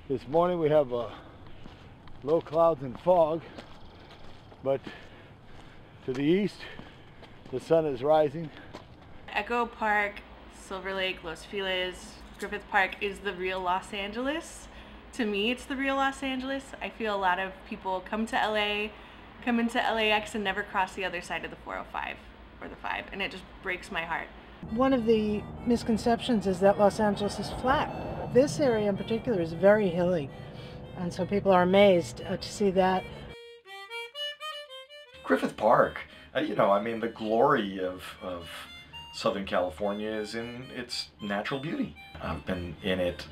This morning we have low clouds and fog, but to the east the sun is rising. Echo Park, Silver Lake, Los Feliz, Griffith Park is the real Los Angeles. To me, it's the real Los Angeles. I feel a lot of people come to LA, come into LAX and never cross the other side of the 405 or the 5, and it just breaks my heart. One of the misconceptions is that Los Angeles is flat. This area in particular is very hilly, and so people are amazed to see that. Griffith Park, the glory of Southern California is in its natural beauty. I've been in it,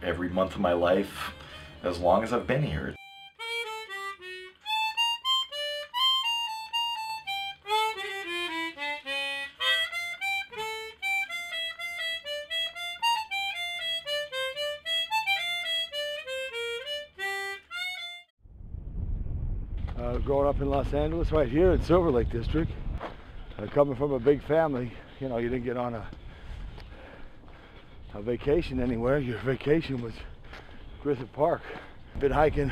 every month of my life as long as I've been here. Growing up in Los Angeles, right here in Silver Lake District, coming from a big family, you didn't get on a vacation anywhere. Your vacation was Griffith Park. Been hiking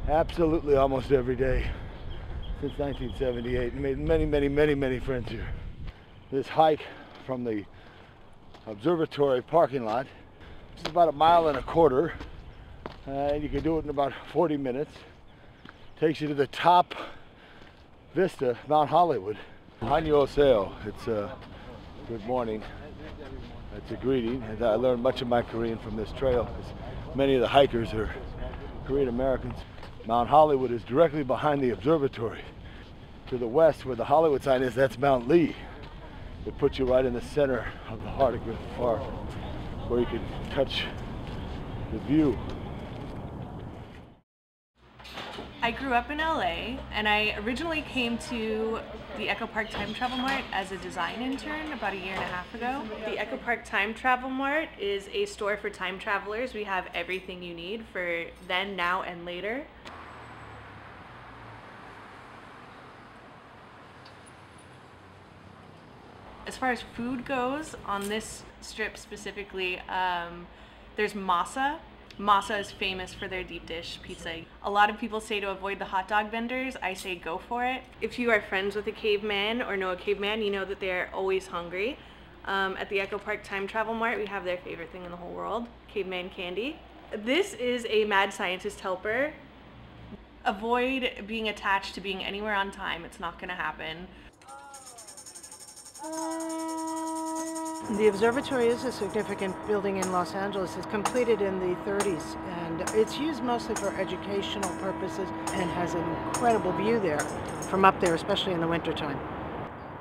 absolutely almost every day since 1978 and made many friends here. This hike from the observatory parking lot, which is about 1.25 miles, and you can do it in about 40 minutes. Takes you to the top vista, Mount Hollywood. Annyeonghaseyo, it's good morning. It's a greeting, and I learned much of my Korean from this trail, because many of the hikers are Korean Americans. Mount Hollywood is directly behind the observatory. To the west, where the Hollywood sign is, that's Mount Lee. It puts you right in the center of the heart of Griffith Park, where you can touch the view. I grew up in LA, and I originally came to the Echo Park Time Travel Mart as a design intern about 1.5 years ago. The Echo Park Time Travel Mart is a store for time travelers. We have everything you need for then, now, and later. As far as food goes, on this strip specifically, there's Masa. Masa is famous for their deep dish pizza. A lot of people say to avoid the hot dog vendors. I say go for it. If you are friends with a caveman or know a caveman, you know that they're always hungry. At the Echo Park Time Travel Mart, we have their favorite thing in the whole world, caveman candy. This is a mad scientist helper. Avoid being attached to being anywhere on time. It's not gonna happen. The observatory is a significant building in Los Angeles. It's completed in the 30s, and it's used mostly for educational purposes and has an incredible view there from up there, especially in the wintertime.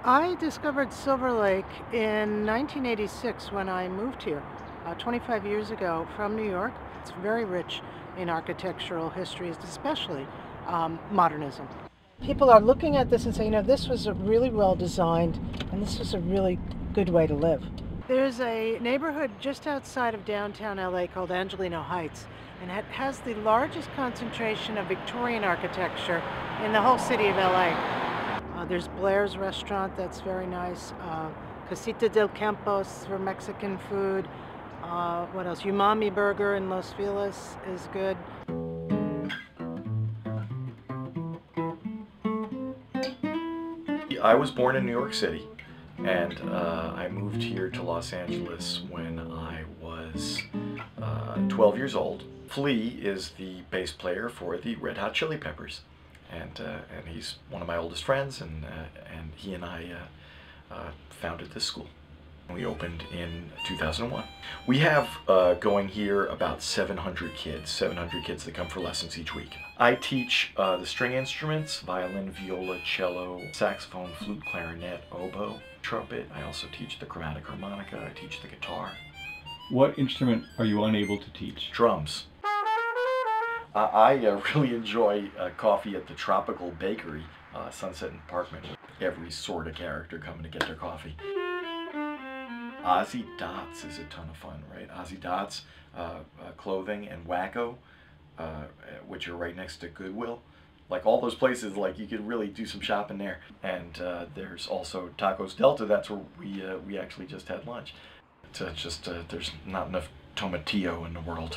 I discovered Silver Lake in 1986 when I moved here, 25 years ago from New York. It's very rich in architectural history, especially modernism. People are looking at this and saying, this was a really well designed, and this was a really good way to live. There's a neighborhood just outside of downtown LA called Angelino Heights, and it has the largest concentration of Victorian architecture in the whole city of LA. There's Blair's Restaurant, that's very nice. Casita del Campos for Mexican food. What else? Umami Burger in Los Feliz is good. I was born in New York City, and I moved here to Los Angeles when I was 12 years old. Flea is the bass player for the Red Hot Chili Peppers, and he's one of my oldest friends, and he and I founded this school. We opened in 2001. We have going here about 700 kids that come for lessons each week. I teach the string instruments, violin, viola, cello, saxophone, flute, clarinet, oboe, trumpet. I also teach the chromatic harmonica. I teach the guitar. What instrument are you unable to teach? Drums. I really enjoy coffee at the Tropical Bakery, Sunset and Parkman, with every sort of character coming to get their coffee. Ozzy Dots is a ton of fun, right? Ozzy Dots Clothing and Wacko, which are right next to Goodwill. Like all those places, like you could really do some shopping there. And there's also Tacos Delta. That's where we actually just had lunch. It's just there's not enough tomatillo in the world.